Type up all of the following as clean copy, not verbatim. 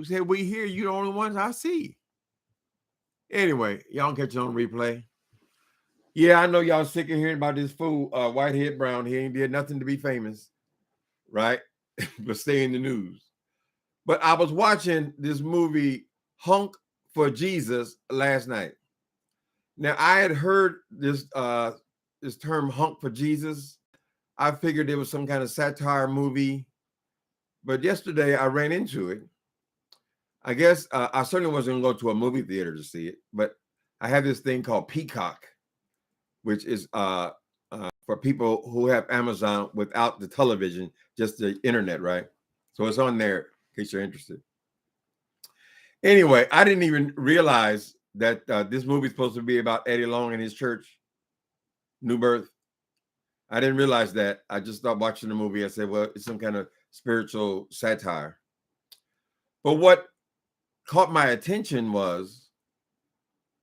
said, we hear you the only ones I see. Anyway, y'all catch it on replay. Yeah, I know y'all sick of hearing about this fool, Whitehead Brown. He ain't did nothing to be famous, right? But stay in the news. But I was watching this movie, Honk for Jesus, last night. Now, I had heard this term Honk for Jesus. I figured it was some kind of satire movie. But yesterday I ran into it. I guess I certainly wasn't going to go to a movie theater to see it, but I have this thing called Peacock, which is for people who have Amazon without the television, just the internet, right? So it's on there in case you're interested. Anyway, I didn't even realize that this movie is supposed to be about Eddie Long and his church, New Birth. I didn't realize that. I just started watching the movie. I said, well, it's some kind of spiritual satire. But what caught my attention was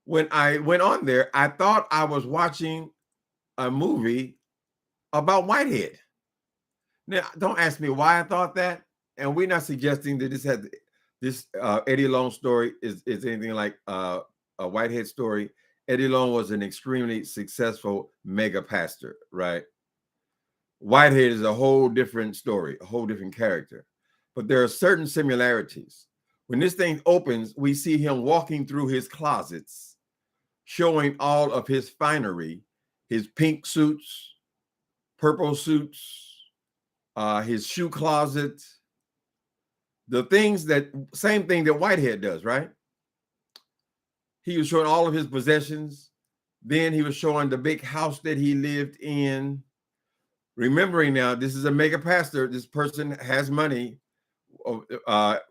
when I went on there, I thought I was watching a movie about Whitehead. Now, don't ask me why I thought that. And we're not suggesting that this Eddie Long story is anything like a Whitehead story. Eddie Long was an extremely successful mega pastor, right? Whitehead is a whole different story, a whole different character. But there are certain similarities. When this thing opens, we see him walking through his closets, showing all of his finery, his pink suits, purple suits, his shoe closet, same thing that Whitehead does, right? He was showing all of his possessions. Then he was showing the big house that he lived in. Remembering now, this is a mega pastor. This person has money,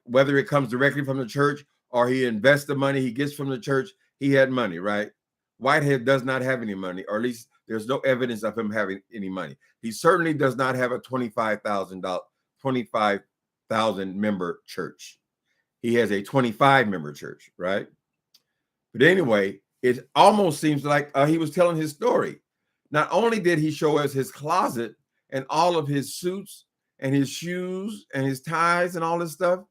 whether it comes directly from the church or he invests the money he gets from the church. He had money, right? Whitehead does not have any money, or at least there's no evidence of him having any money. He certainly does not have a 25,000 member church. He has a 25 member church, right? But anyway, it almost seems like he was telling his story. Not only did he show us his closet and all of his suits and his shoes and his ties and all this stuff.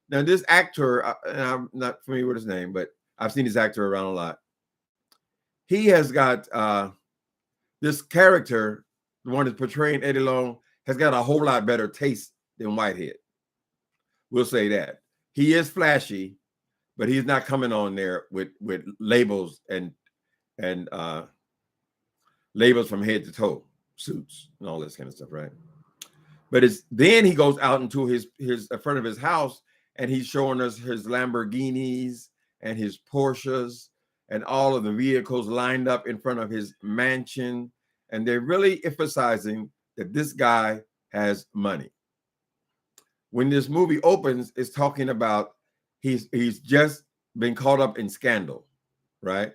Now, this actor, and I'm not familiar with his name, but I've seen this actor around a lot. He has got this character, the one that's portraying Eddie Long, has got a whole lot better taste than Whitehead. We'll say that. He is flashy, but he's not coming on there with labels and labels from head to toe, suits and all this kind of stuff, right? But then he goes out into his front of his house and he's showing us his Lamborghinis and his Porsches and all of the vehicles lined up in front of his mansion. And they're really emphasizing that this guy has money. When this movie opens, it's talking about he's just been caught up in scandal, right?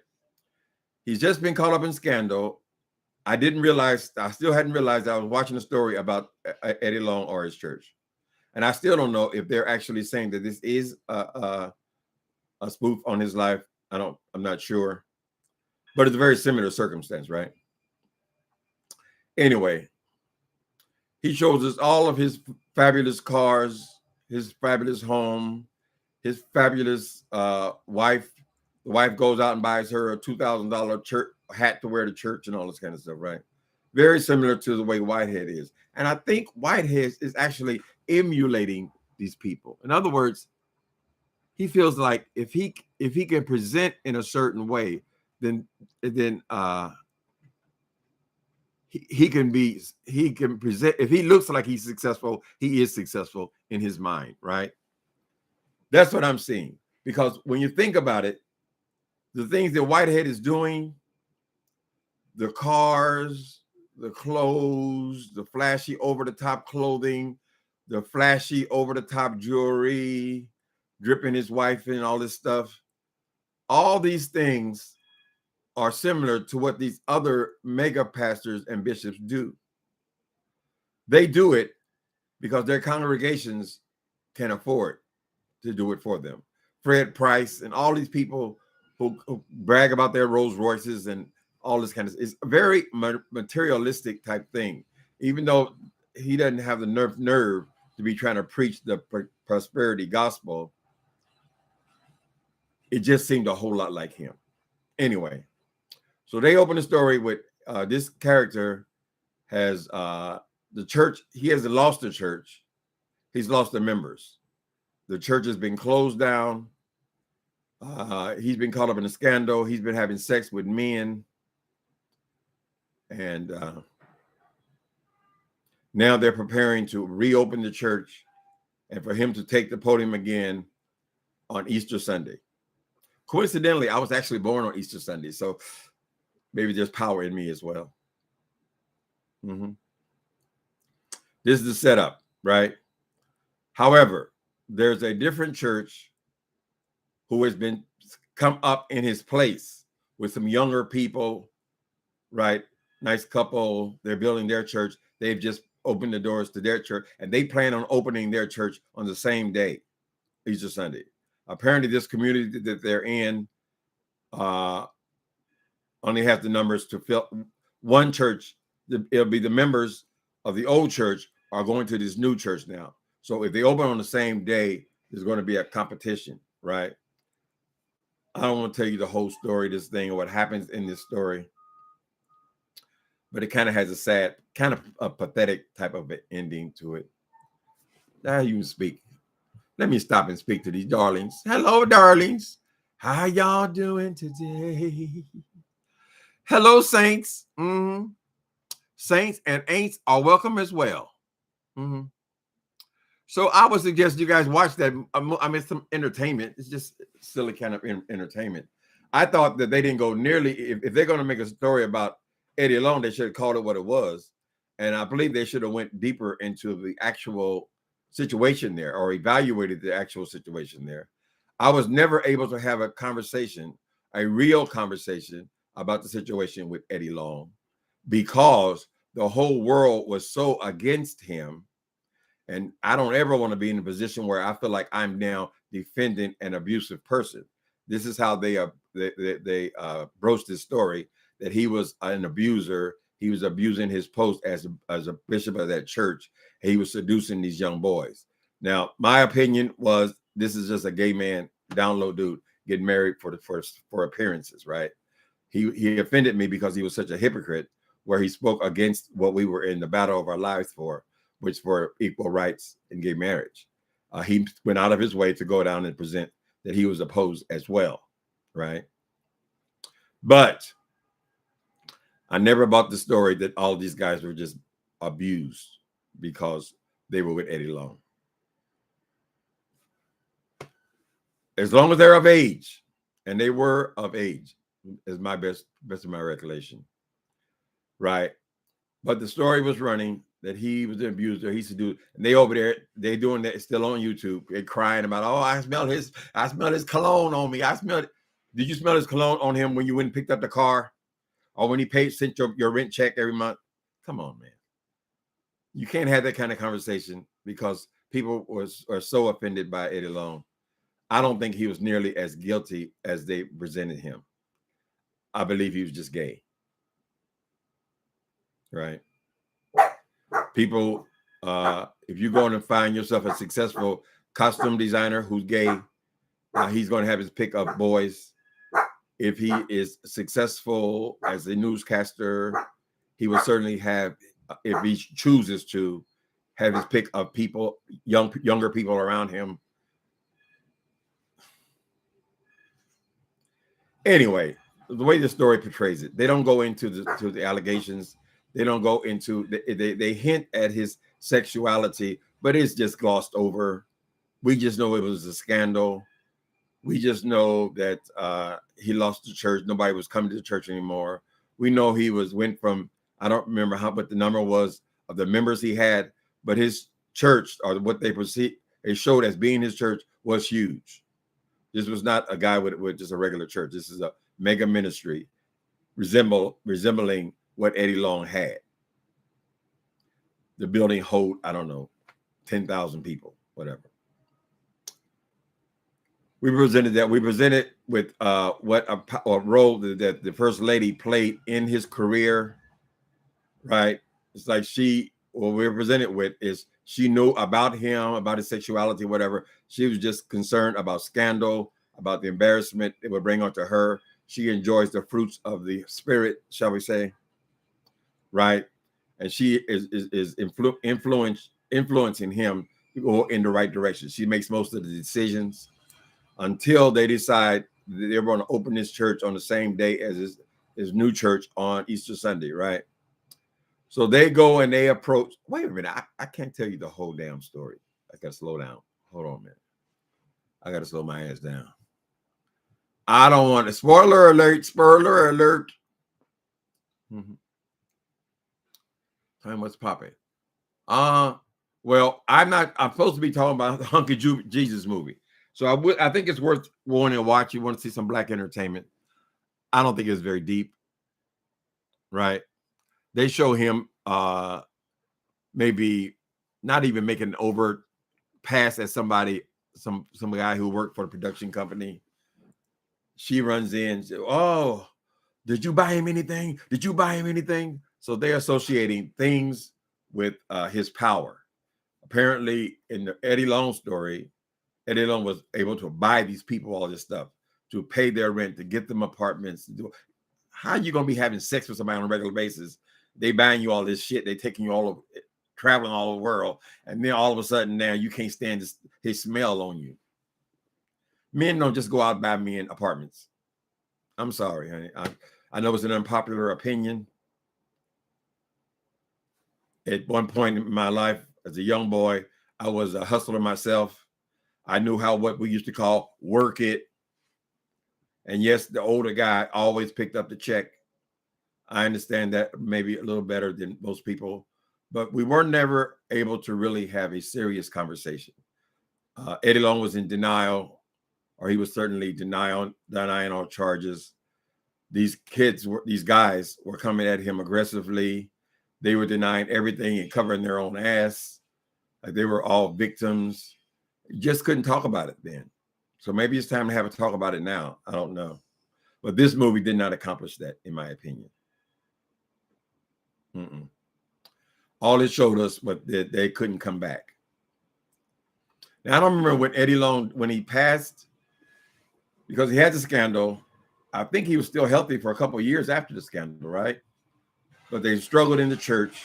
He's just been caught up in scandal. I still hadn't realized I was watching a story about Eddie Long or his church. And I still don't know if they're actually saying that this is a spoof on his life. I'm not sure. But it's a very similar circumstance, right? Anyway, he shows us all of his fabulous cars, his fabulous home, his fabulous wife. The wife goes out and buys her a $2,000 church hat to wear to church and all this kind of stuff, right? Very similar to the way Whitehead is. And I think Whitehead is actually emulating these people. In other words, he feels like if he can present in a certain way, then he can present. If he looks like he's successful, he is successful in his mind, right? That's what I'm seeing. Because when you think about it, the things that Whitehead is doing, the cars, the clothes, the flashy over-the-top clothing, the flashy over-the-top jewelry, dripping his wife and all this stuff. All these things are similar to what these other mega pastors and bishops do. They do it because their congregations can afford to do it for them. Fred Price and all these people who brag about their Rolls Royces and all this kind of, it's a very materialistic type thing, even though he doesn't have the nerve to be trying to preach the prosperity gospel. It just seemed a whole lot like him. Anyway, so they open the story with this character has the church. He has lost the church. He's lost the members. The church has been closed down. He's been caught up in a scandal. He's been having sex with men. And now they're preparing to reopen the church and for him to take the podium again on Easter Sunday. Coincidentally, I was actually born on Easter Sunday, so maybe there's power in me as well. Mm-hmm. This is the setup, right? However, there's a different church who has been come up in his place with some younger people, right? Nice couple. They're building their church. They've just opened the doors to their church, and they plan on opening their church on the same day, Easter Sunday. Apparently, this community that they're in only have the numbers to fill one church. It'll be the members of the old church are going to this new church now. So if they open on the same day, there's going to be a competition, right? I don't want to tell you the whole story, this thing, or what happens in this story, but it kind of has a sad, kind of a pathetic type of ending to it. Now you speak. Let me stop and speak to these darlings. Hello, darlings. How y'all doing today? Hello, saints. Mm-hmm. Saints and ain'ts are welcome as well. Mm-hmm. So I would suggest you guys watch that. I mean, some entertainment. It's just silly kind of entertainment. I thought that they didn't go nearly. If they're going to make a story about Eddie Long, they should have called it what it was. And I believe they should have went deeper into the actual situation there or evaluated the actual situation there. I was never able to have a conversation, a real conversation about the situation with Eddie Long because the whole world was so against him. And I don't ever want to be in a position where I feel like I'm now defending an abusive person. This is how they broached this story, that he was an abuser. He was abusing his post as a bishop of that church. He was seducing these young boys. Now, my opinion was this is just a gay man, down low dude, getting married for appearances, right? He offended me because he was such a hypocrite, where he spoke against what we were in the battle of our lives for, which for equal rights in gay marriage. He went out of his way to go down and present that he was opposed as well, right? But I never bought the story that all these guys were just abused because they were with Eddie Long. As long as they're of age, and they were of age, is my best of my recollection, right? But the story was running that he was an abuser. He used to do, and they over there, they doing that still on YouTube. They're crying about, oh, I smell his cologne on me. I smelled it. Did you smell his cologne on him when you went and picked up the car? Or when he sent your rent check every month? Come on, man. You can't have that kind of conversation because people are so offended by Eddie Long. I don't think he was nearly as guilty as they presented him. I believe he was just gay. Right? People, if you're going to find yourself a successful costume designer who's gay, he's going to have his pick of boys. If he is successful as a newscaster, he will certainly have, if he chooses to, have his pick of people, younger people around him. Anyway, the way the story portrays it, they don't go into the allegations. They don't go into they hint at his sexuality, but it's just glossed over. We just know it was a scandal. We just know that he lost the church. Nobody was coming to the church anymore. We know he went from, I don't remember what the number was of the members he had, but his church, or what they showed as being his church, was huge. This was not a guy with just a regular church. This is a mega ministry resembling what Eddie Long had. The building hold, I don't know, 10,000 people, whatever. We presented that. We presented with what a role that the first lady played in his career, right? It's like what we're presented with is she knew about him, about his sexuality, whatever. She was just concerned about scandal, about the embarrassment it would bring onto her. She enjoys the fruits of the spirit, shall we say, right? And she is influencing him to go in the right direction. She makes most of the decisions until they decide they're going to open this church on the same day as his new church on Easter Sunday, right? So they go and they approach. Wait a minute, I can't tell you the whole damn story. I gotta slow down. Hold on a minute. I gotta slow my ass down. I don't want to. Spoiler alert! Spoiler alert! Time what's popping? Well, I'm supposed to be talking about the Honk Jesus movie. So I think it's worth wanting to watch. You want to see some black entertainment. I don't think it's very deep, right? They show him maybe not even making an overt pass at somebody, some guy who worked for the production company. She runs in, says, "Oh, did you buy him anything? Did you buy him anything?" So they're associating things with his power. Apparently, in the Eddie Long story, Eddie Long was able to buy these people all this stuff, to pay their rent, to get them apartments. How are you going to be having sex with somebody on a regular basis? They buying you all this shit. They taking you all over, traveling all over the world. And then all of a sudden now you can't stand his smell on you. Men don't just go out and buy men apartments. I'm sorry, honey. I know it's an unpopular opinion. At one point in my life, as a young boy, I was a hustler myself. I knew what we used to call work it. And yes, the older guy always picked up the check. I understand that maybe a little better than most people, but we were never able to really have a serious conversation. Eddie Long was in denial, or he was certainly denying all charges. These guys were coming at him aggressively. They were denying everything and covering their own ass. Like they were all victims. You just couldn't talk about it then. So maybe it's time to have a talk about it now. I don't know. But this movie did not accomplish that, in my opinion. All it showed us was that they couldn't come back. Now, I don't remember when Eddie Long, when he passed, because he had the scandal. I think he was still healthy for a couple of years after the scandal, right? But they struggled in the church,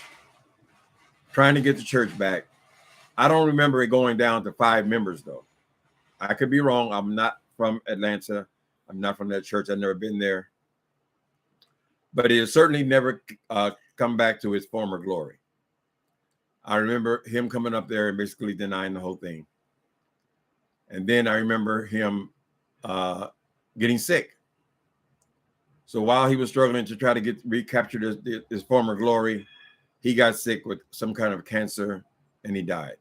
trying to get the church back. I don't remember it going down to 5 members, though. I could be wrong. I'm not from Atlanta. I'm not from that church. I've never been there. But it has certainly never come back to his former glory. I remember him coming up there and basically denying the whole thing. And then I remember him getting sick. So while he was struggling to try to recapture his former glory, he got sick with some kind of cancer and he died.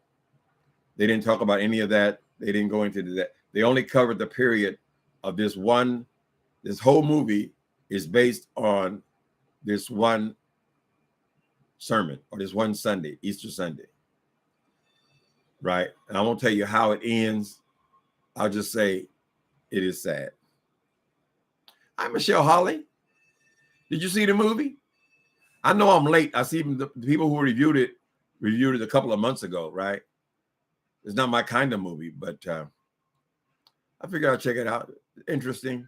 They didn't talk about any of that. They didn't go into that. They only covered the period of this whole movie is based on this one sermon or this one Sunday, Easter Sunday. Right? And I won't tell you how it ends. I'll just say it is sad. I'm Michelle Holly. Did you see the movie? I know I'm late. I see the people who reviewed it a couple of months ago, right? It's not my kind of movie, but I figured I'd check it out. Interesting.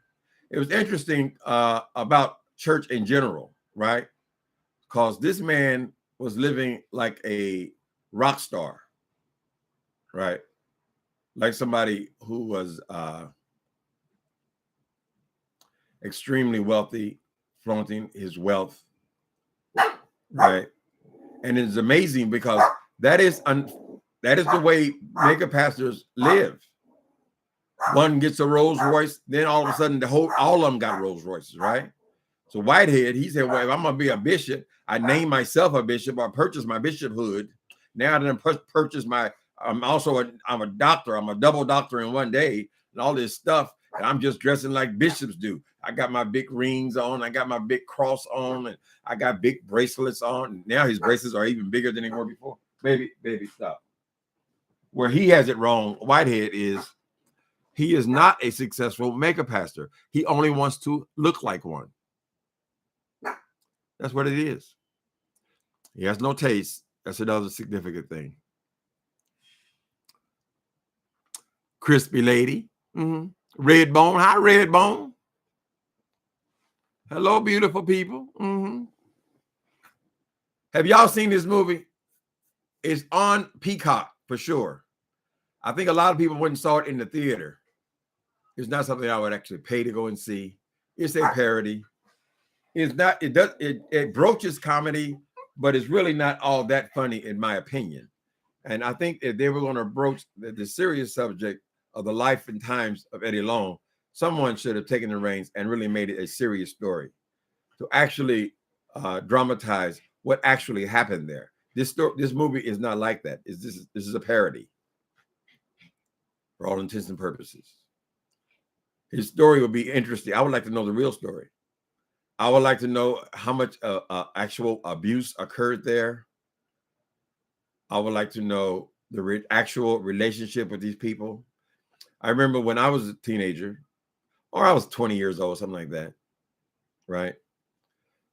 It was interesting about church in general, right? Because this man was living like a rock star, right? Like somebody who was extremely wealthy, flaunting his wealth, right? And it's amazing because that is the way mega pastors live. One gets a Rolls Royce, then all of a sudden all of them got Rolls Royces, right? So Whitehead, he said, well, if I'm going to be a bishop, I name myself a bishop or purchase my bishophood. Now that I purchase I'm a doctor. I'm a double doctor in one day and all this stuff. And I'm just dressing like bishops do. I got my big rings on. I got my big cross on. And I got big bracelets on. Now his bracelets are even bigger than they were before. Baby, stop. Where he has it wrong, Whitehead, is he is not a successful mega pastor. He only wants to look like one. That's what it is. He has no taste. That's another significant thing. Crispy lady. Redbone. Hi, Redbone. Hello, beautiful people. Have y'all seen this movie? It's on Peacock for sure. I think a lot of people wouldn't saw it in the theater. It's not something I would actually pay to go and see. It's a parody. It's not. It broaches comedy, but it's really not all that funny in my opinion. And I think if they were going to broach the serious subject of the life and times of Eddie Long, someone should have taken the reins and really made it a serious story to actually dramatize what actually happened there. This movie is not like that. This is a parody for all intents and purposes. His story would be interesting. I would like to know the real story. I would like to know how much actual abuse occurred there. I would like to know the actual relationship with these people. I remember when I was a teenager, or I was 20 years old, something like that, right?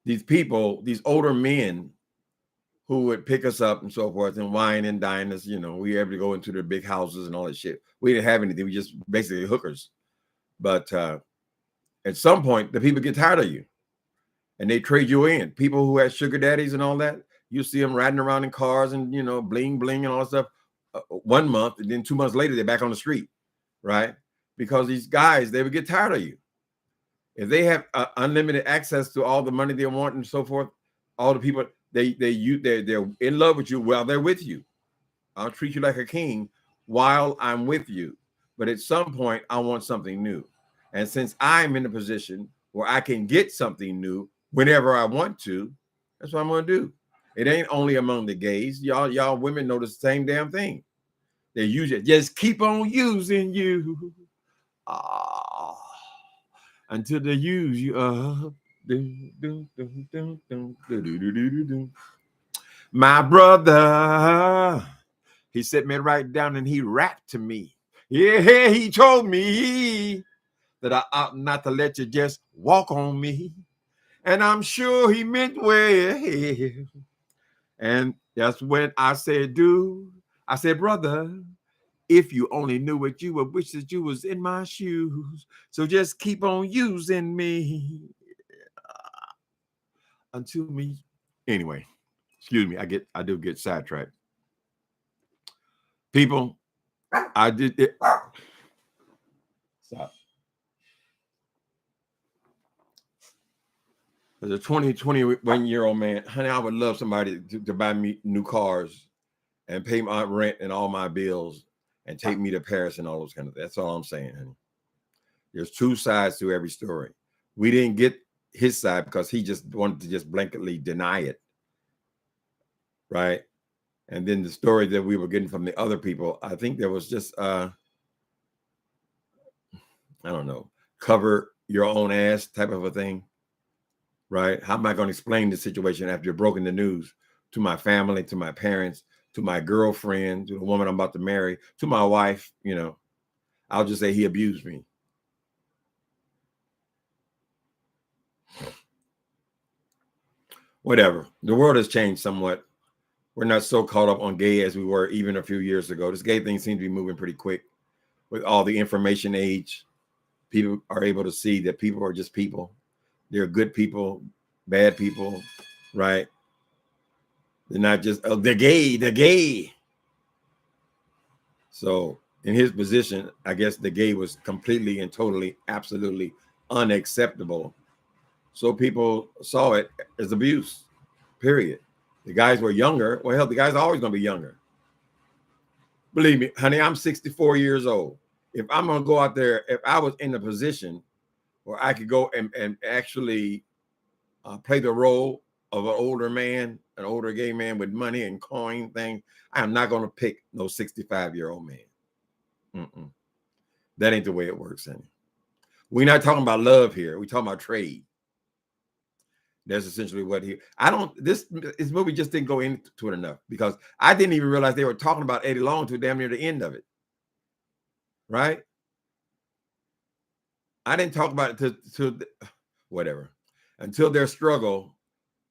These people, these older men who would pick us up and so forth and wine and dine us, we were able to go into their big houses and all that shit. We didn't have anything. We just basically hookers. But at some point, the people get tired of you and they trade you in. People who had sugar daddies and all that, you see them riding around in cars and, bling, bling and all that stuff 1 month. And then 2 months later, they're back on the street, right? Because these guys, they would get tired of you. If they have unlimited access to all the money they want and so forth, all the people, they're in love with you while they're with you. I'll treat you like a king while I'm with you. But at some point, I want something new. And since I'm in a position where I can get something new whenever I want to, that's what I'm going to do. It ain't only among the gays. Y'all women know the same damn thing. They use it. Just keep on using you. Until they use you up. My brother, he set me right down and he rapped to me. Yeah, he told me that I ought not to let you just walk on me. And I'm sure he meant well. And that's when I said, dude, I said, brother, if you only knew what you would wish that you was in my shoes. So just keep on using me until me. Anyway, excuse me. I do get sidetracked. People, I did it. Stop. As a 21-year-old man, honey, I would love somebody to buy me new cars and pay my rent and all my bills and take me to Paris and all those kind of things. That's all I'm saying, honey. There's two sides to every story. We didn't get his side because he just wanted to just blanketly deny it. Right. And then the story that we were getting from the other people, I think there was just, I don't know, cover your own ass type of a thing. Right. How am I going to explain the situation after you've broken the news to my family, to my parents, to my girlfriend, to the woman I'm about to marry, to my wife? I'll just say he abused me. Whatever. The world has changed somewhat. We're not so caught up on gay as we were even a few years ago. This gay thing seems to be moving pretty quick with all the information age. People are able to see that people are just people. They're good people, bad people, right? They're not just, oh, they're gay. So in his position, I guess the gay was completely and totally, absolutely unacceptable. So people saw it as abuse, period. The guys were younger. Well, hell, the guys are always going to be younger. Believe me, honey, I'm 64 years old. If I'm going to go out there, if I was in a position where I could go and actually play the role of an older man, an older gay man with money and coin thing, I am not going to pick no 65-year-old man. Mm-mm. That ain't the way it works, honey. We're not talking about love here. We're talking about trade. That's essentially what this movie just didn't go into it enough because I didn't even realize they were talking about Eddie Long until damn near the end of it. Right? I didn't talk about it to whatever until their struggle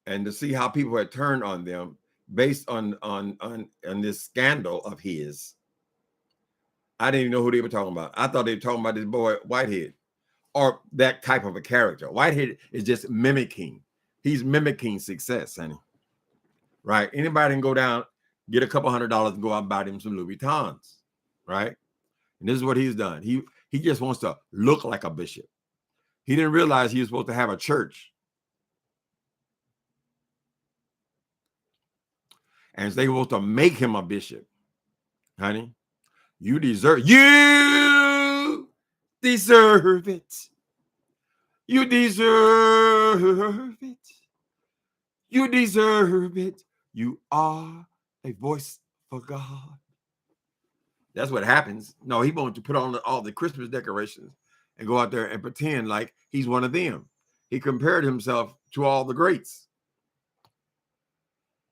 and to see how people had turned on them based on this scandal of his. I didn't even know who they were talking about. I thought they were talking about this boy Whitehead or that type of a character. Whitehead is just mimicking. He's mimicking success, honey. Right? Anybody can go down, get a couple $100 and go out and buy them some Louis Vuittons. Right? And this is what he's done. He just wants to look like a bishop. He didn't realize he was supposed to have a church. And they were supposed to make him a bishop. Honey, you deserve it. You deserve it. You deserve it. You are a voice for God. That's what happens. No, he wanted to put on all the Christmas decorations and go out there and pretend like he's one of them. He compared himself to all the greats.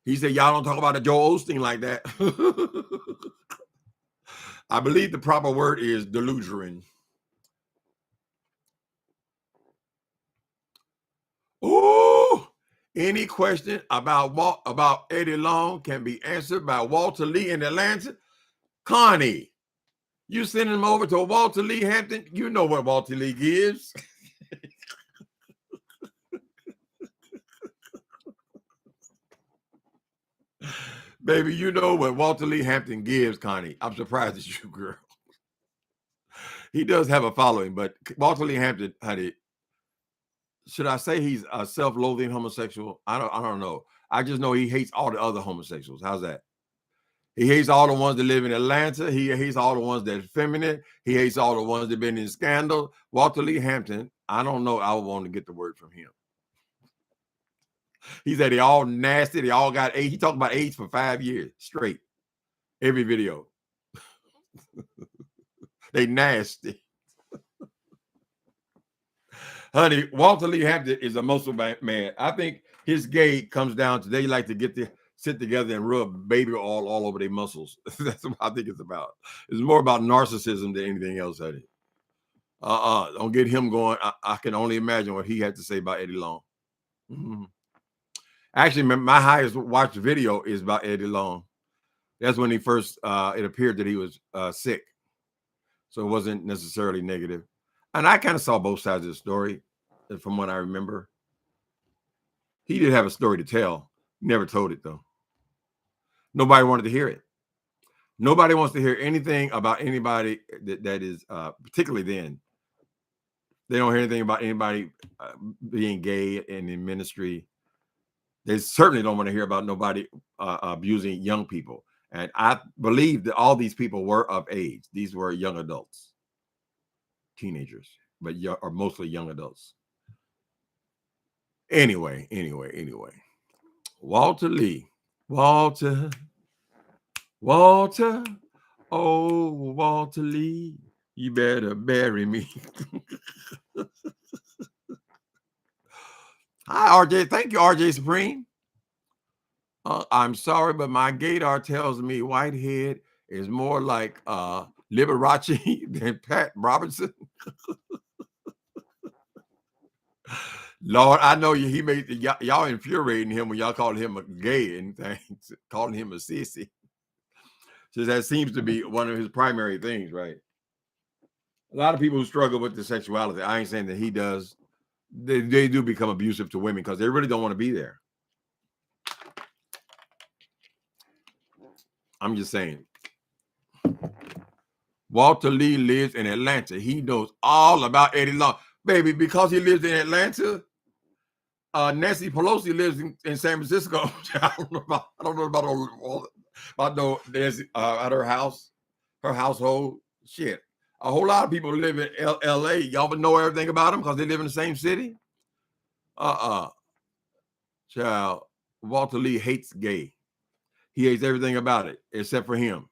He said, y'all don't talk about a Joel Osteen like that. I believe the proper word is delusion. Oh, any question about Eddie Long can be answered by Walter Lee in Atlanta. Connie, you send him over to Walter Lee Hampton. You know what Walter Lee gives. Baby, you know what Walter Lee Hampton gives, Connie. I'm surprised at you, girl. He does have a following, but Walter Lee Hampton, honey, should I say he's a self-loathing homosexual? I don't know. I just know he hates all the other homosexuals. How's that? He hates all the ones that live in Atlanta. He hates all the ones that are feminine. He hates all the ones that have been in scandal. Walter Lee Hampton, I don't know. I would want to get the word from him. He said they all nasty. They all got AIDS. He talked about AIDS for 5 years straight. Every video. They nasty. Honey, Walter Lee Hampton is a muscle man. I think his gay comes down to they like to sit together and rub baby oil all over their muscles. That's what I think it's about. It's more about narcissism than anything else, honey. Don't get him going. I can only imagine what he had to say about Eddie Long. Mm-hmm. Actually, my highest watched video is about Eddie Long. That's when he first, it appeared that he was sick. So it wasn't necessarily negative. And I kind of saw both sides of the story from what I remember. He did have a story to tell. Never told it, though. Nobody wanted to hear it. Nobody wants to hear anything about anybody that is, particularly then. They don't hear anything about anybody being gay and in ministry. They certainly don't want to hear about nobody abusing young people. And I believe that all these people were of age. These were young adults, teenagers, but are mostly young adults. Anyway. Walter Lee. Walter. Oh, Walter Lee, you better bury me. Hi, RJ. Thank you, RJ Supreme. I'm sorry, but my gaydar tells me Whitehead is more like Liberace than Pat Robertson. Lord, I know you. He made y'all infuriating him when y'all called him a gay and things, calling him a sissy. So that seems to be one of his primary things, right? A lot of people who struggle with the sexuality, I ain't saying that he does. They do become abusive to women because they really don't want to be there. I'm just saying. Walter Lee lives in Atlanta. He knows all about Eddie Long. Baby, because he lives in Atlanta, Nancy Pelosi lives in San Francisco. I don't know about Nancy at her house, her household. Shit. A whole lot of people live in LA. Y'all would know everything about them because they live in the same city. Child, Walter Lee hates gay. He hates everything about it except for him.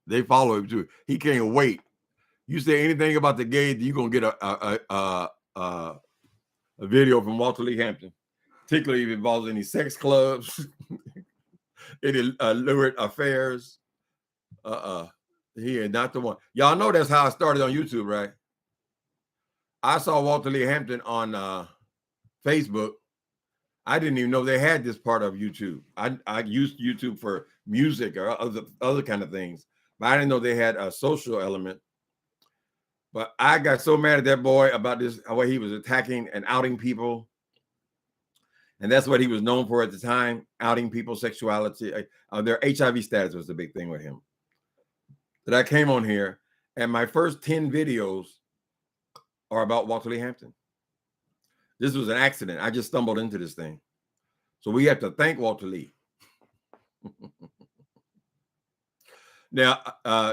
They follow him too. He can't wait. You say anything about the gay, you're gonna get a video from Walter Lee Hampton, particularly if it involves any sex clubs, any lurid affairs. He is not the one. Y'all know that's how I started on YouTube, right? I saw Walter Lee Hampton on Facebook. I didn't even know they had this part of YouTube. I used YouTube for music or other kind of things, but I didn't know they had a social element. But I got so mad at that boy about this way he was attacking and outing people, and that's what he was known for at the time: outing people's sexuality. Their HIV status was the big thing with him. That I came on here, and my first 10 videos are about Walter Lee Hampton. This was an accident. I just stumbled into this thing. So we have to thank Walter Lee. Now,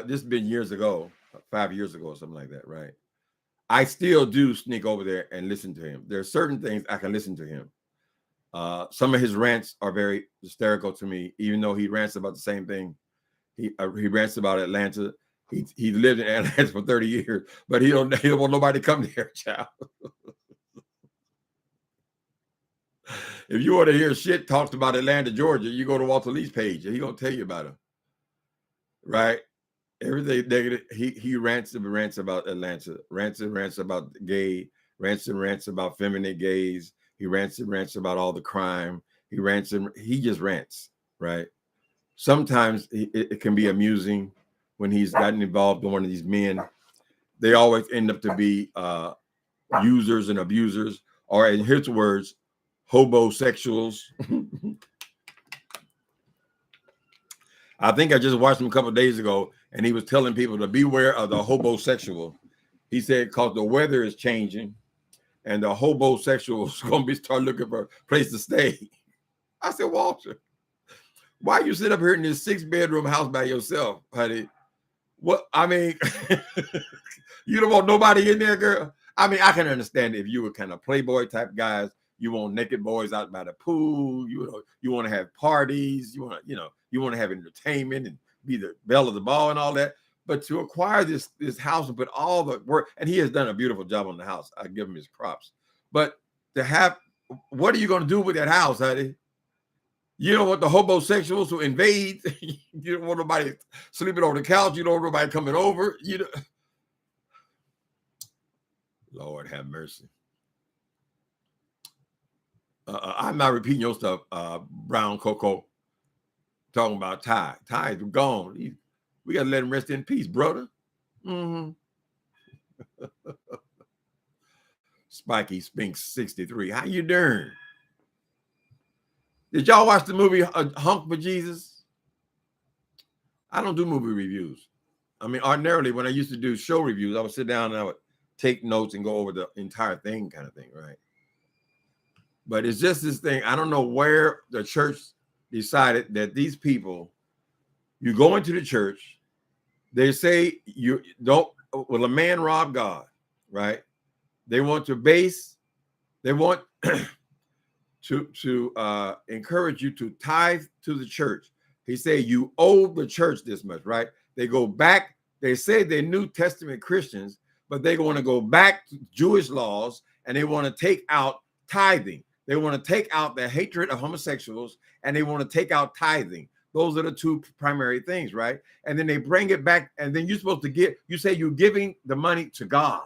this has been years ago, 5 years ago or something like that, right? I still do sneak over there and listen to him. There are certain things I can listen to him. Some of his rants are very hysterical to me, even though he rants about the same thing. He rants about Atlanta. He lived in Atlanta for 30 years, but he don't want nobody to come there, child. If you want to hear shit talked about Atlanta, Georgia, you go to Walter Lee's page and he's gonna tell you about it. Right? Everything negative. He rants about Atlanta, rants about gay, rants about feminine gays. He rants about all the crime. He just rants, right? Sometimes it can be amusing when he's gotten involved in one of these men. They always end up to be users and abusers, or in his words, hobosexuals. I think I just watched him a couple of days ago, and he was telling people to beware of the hobosexual. He said, because the weather is changing, and the hobosexuals going to be start looking for a place to stay. I said, Walter, why you sit up here in this 6-bedroom house by yourself, honey? What, I mean, you don't want nobody in there, girl? I mean, I can understand if you were kind of playboy type guys. You want naked boys out by the pool. You want to have parties. You want to have entertainment and be the belle of the ball and all that. But to acquire this house and put all the work, and he has done a beautiful job on the house. I give him his props. But to have, what are you going to do with that house, honey? You don't want the homosexuals to invade. You don't want nobody sleeping on the couch. You don't want nobody coming over. Lord have mercy. I'm not repeating your stuff, Brown Coco. Talking about Ty. Ty is gone. We got to let him rest in peace, brother. Mm-hmm. Spiky Spinks 63. How you doing? Did y'all watch the movie Honk for Jesus? I don't do movie reviews. I mean, ordinarily, when I used to do show reviews, I would sit down and I would take notes and go over the entire thing kind of thing, right? But it's just this thing. I don't know where the church decided that these people, you go into the church, they say you don't, will a man rob God, right? They want to encourage you to tithe to the church. He said you owe the church this much, right? They go back, they say they're New Testament Christians, but they want to go back to Jewish laws and they want to take out tithing. They want to take out the hatred of homosexuals and they want to take out tithing. Those are the two primary things, right? And then they bring it back, and then you're supposed to you say you're giving the money to God,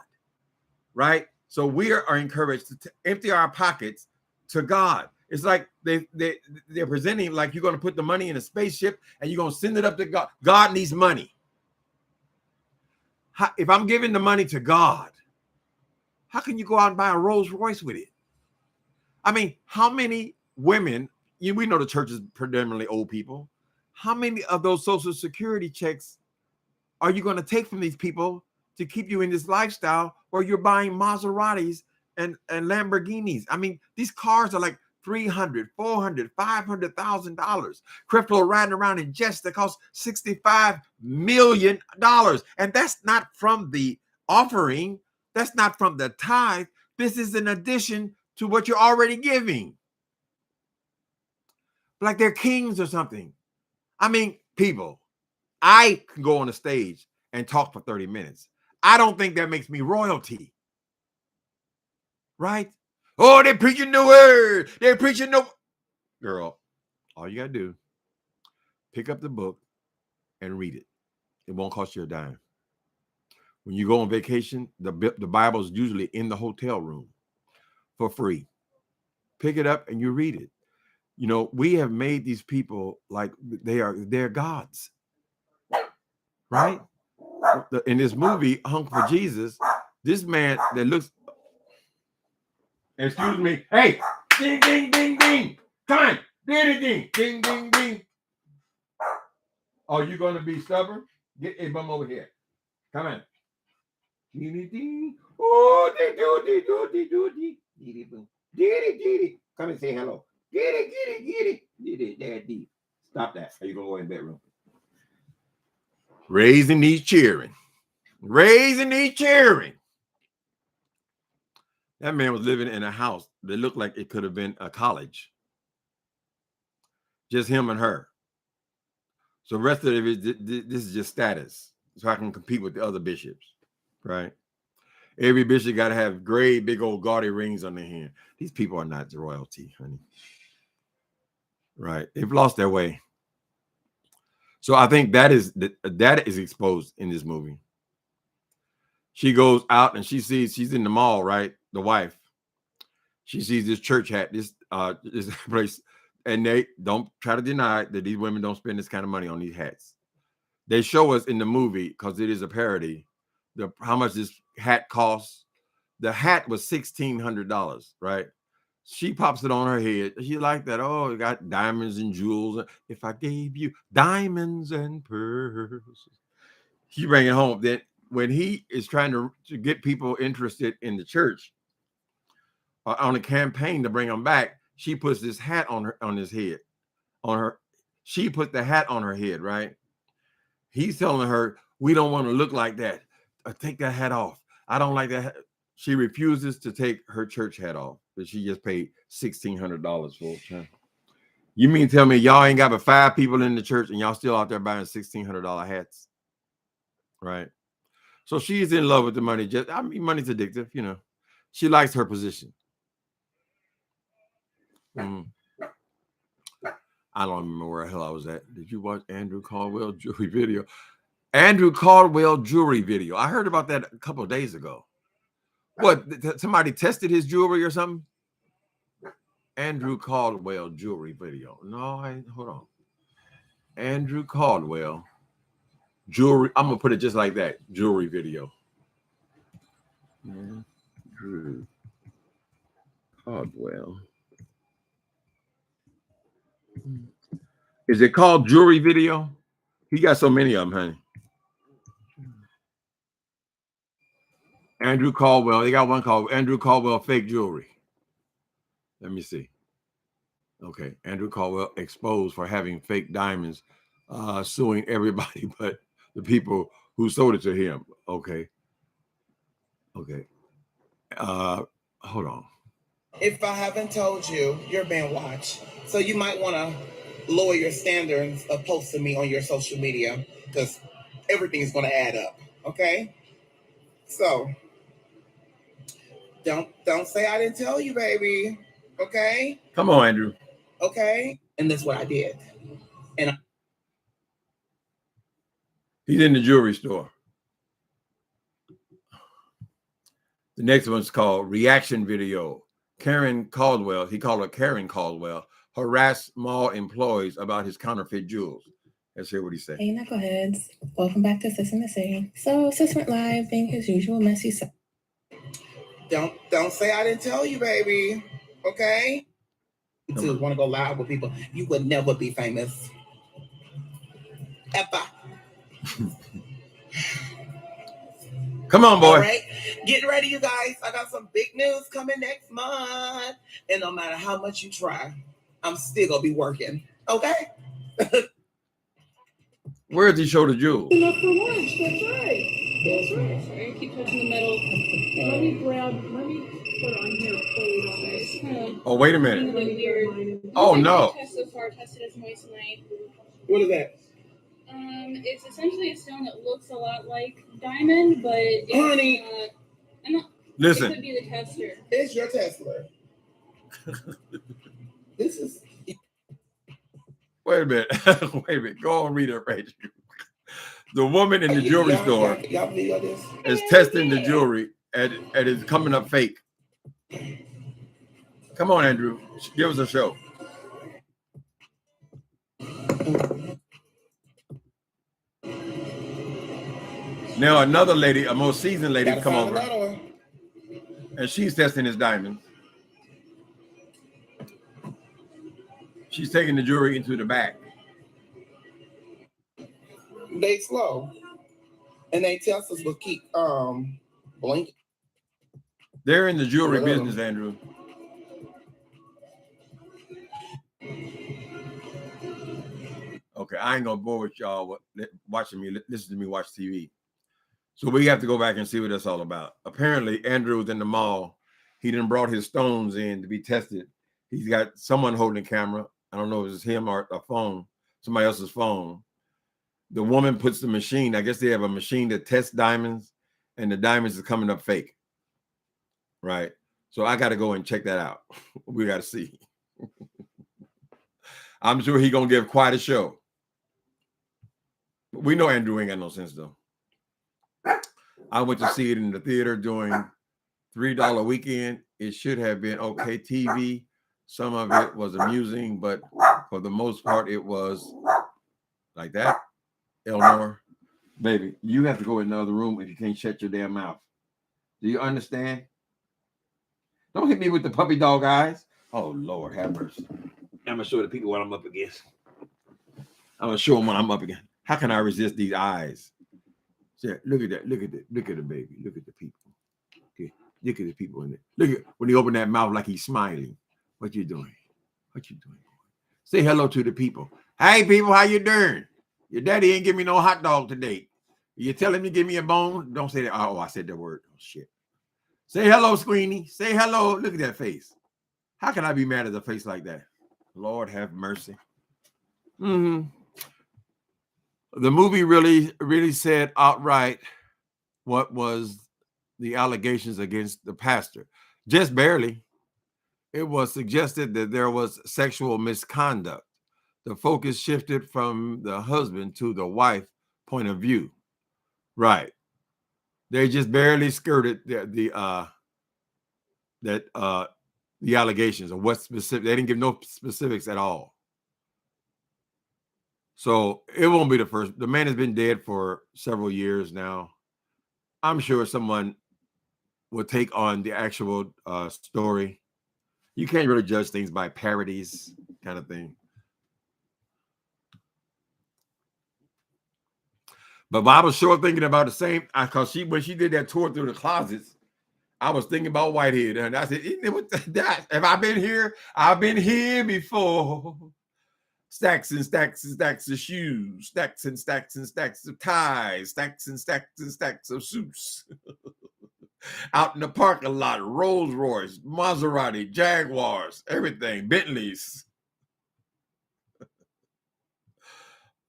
right? So we are encouraged to empty our pockets to God. It's like they're presenting like you're going to put the money in a spaceship and you're going to send it up to God. God needs money. If I'm giving the money to God, how can you go out and buy a Rolls Royce with it? I mean, how many women, we know the church is predominantly old people. How many of those Social Security checks are you going to take from these people to keep you in this lifestyle where you're buying Maseratis and Lamborghinis? I mean, these cars are like $300,000, $400,000, $500,000. Crypto riding around in jets that cost $65 million. And that's not from the offering. That's not from the tithe. This is in addition to what you're already giving. Like they're kings or something. I mean, people, I can go on the stage and talk for 30 minutes. I don't think that makes me royalty. Right? Oh, they're preaching the word. They're preaching the... Girl, all you got to do, pick up the book and read it. It won't cost you a dime. When you go on vacation, the Bible is usually in the hotel room for free. pick it up and you read it. You know, we have made these people like they're gods, right? In this movie, Honk for Jesus, this man that looks, excuse me, hey, ding, ding, ding, ding, come on, ding, ding, ding, ding, ding. Oh, you gonna be stubborn? Get a bum over here. Come on. Ding, ding. Oh, dee do, dee do, dee do, dee. Dee boom. Dee dee. Come and say hello. Dee. Stop that. Are you gonna go in the bedroom? Raising these cheering. Raising these cheering. That man was living in a house that looked like it could have been a college. Just him and her. So the rest of it, this is just status. So I can compete with the other bishops, right? Every bishop got to have great, big old gaudy rings on their hand. These people are not royalty, honey. Right? They've lost their way. So I think that is exposed in this movie. She goes out and she sees, she's in the mall, right? The wife. She sees this church hat, this place, and they don't try to deny that these women don't spend this kind of money on these hats. They show us in the movie, because it is a parody, how much this hat costs. The hat was $1,600, right? She pops it on her head. She like that. Oh, it got diamonds and jewels. If I gave you diamonds and pearls, she bring it home. Then when he is trying to get people interested in the church, on a campaign to bring them back, she puts this hat on his head. She put the hat on her head, right? He's telling her, we don't want to look like that. Take that hat off. I don't like that. She refuses to take her church hat off that she just paid $1,600 for. You mean tell me y'all ain't got but 5 people in the church and y'all still out there buying $1,600 hats, right? So she's in love with the money. Money's addictive, you know. She likes her position. I don't remember where the hell I was at. Did you watch Andrew Caldwell jewelry video? Andrew Caldwell jewelry video. I heard about that a couple of days ago. What? Somebody tested his jewelry or something? Andrew Caldwell jewelry video. No, hold on. Andrew Caldwell jewelry. I'm gonna put it just like that. Jewelry video. Andrew Caldwell. Is it called jewelry video? He got so many of them, honey. Andrew Caldwell. They got one called Andrew Caldwell fake jewelry. Let me see. Okay, Andrew Caldwell exposed for having fake diamonds, suing everybody but the people who sold it to him. Okay. Hold on. If I haven't told you, you're being watched. So you might want to lower your standards of posting me on your social media, because everything is going to add up. Okay? So don't say I didn't tell you, baby. Okay? Come on, Andrew. Okay? And that's what I did. And he's in the jewelry store. The next one's called Reaction Video. Karen Caldwell, he called her Karen Caldwell, harassed mall employees about his counterfeit jewels. Let's hear what he said. Hey, knuckleheads. Welcome back to Sis in the City. So, Sis went live being his usual messy self. Don't say I didn't tell you, baby. Okay? To want to go live with people, you would never be famous. Ever. Come on, boy. All right. Getting ready, you guys. I got some big news coming next month. And no matter how much you try, I'm still going to be working. Okay? Where did he show the jewels? Enough for lunch. That's right. That's right. Sorry, I keep touching the metal. Let me put on here plate on this. Oh, wait a minute. Oh, no. Test so far tested as moissanite. What is that? It's essentially a stone that looks a lot like diamond, but it's Honey. not. Listen. It could be the tester. It's your Tesla. This is. Wait a minute. Wait a minute. Go on, read it right. The woman in the jewelry store is testing the jewelry and it's coming up fake. Come on, Andrew. Give us a show. Now another lady, a more seasoned lady, Gotta come find over, another one. and she's testing his diamonds. She's taking the jewelry into the back. They slow, and they test us will keep blinking. They're in the jewelry business, Andrew. Okay, I ain't gonna bore with y'all watching me, listen to me watch TV. So we have to go back and see what that's all about. Apparently, Andrew was in the mall. He done brought his stones in to be tested. He's got someone holding the camera. I don't know if it's him or a phone, somebody else's phone. The woman puts the machine. I guess they have a machine that tests diamonds, and the diamonds are coming up fake. Right. So I got to go and check that out. We got to see. I'm sure he's gonna give quite a show. We know Andrew ain't got no sense though. I went to see it in the theater during $3 weekend. It should have been okay TV. Some of it was amusing, but for the most part, it was like that. Eleanor, baby, you have to go in another room if you can't shut your damn mouth. Do you understand? Don't hit me with the puppy dog eyes. Oh, Lord, have mercy. I'm going to show the people what I'm up against. I'm going to show them what I'm up against. How can I resist these eyes? Look at that. Look at that. Look at the baby. Look at the people. Okay. Look at the people in there. Look at when he opened that mouth like he's smiling. What you doing? What you doing? Say hello to the people. Hey, people, how you doing? Your daddy ain't give me no hot dog today. You telling me give me a bone? Don't say that. Oh, I said that word. Oh, shit. Say hello, Squeenie. Say hello. Look at that face. How can I be mad at a face like that? Lord have mercy. The movie really said outright what was the allegations against the pastor. Just barely. It was suggested that there was sexual misconduct. The focus shifted from the husband to the wife point of view. Right. They just barely skirted the allegations of what specific. They didn't give no specifics at all. So it won't be the first. The man has been dead for several years now. I'm sure someone will take on the actual story. You can't really judge things by parodies, kind of thing. But I was sure thinking about the same, because when she did that tour through the closets, I was thinking about Whitehead, and I said, "Have I been here? I've been here before." Stacks and stacks and stacks of shoes, stacks and stacks and stacks of ties, stacks and stacks and stacks of suits. Out in the parking lot, Rolls Royce, Maserati, Jaguars, everything, Bentleys.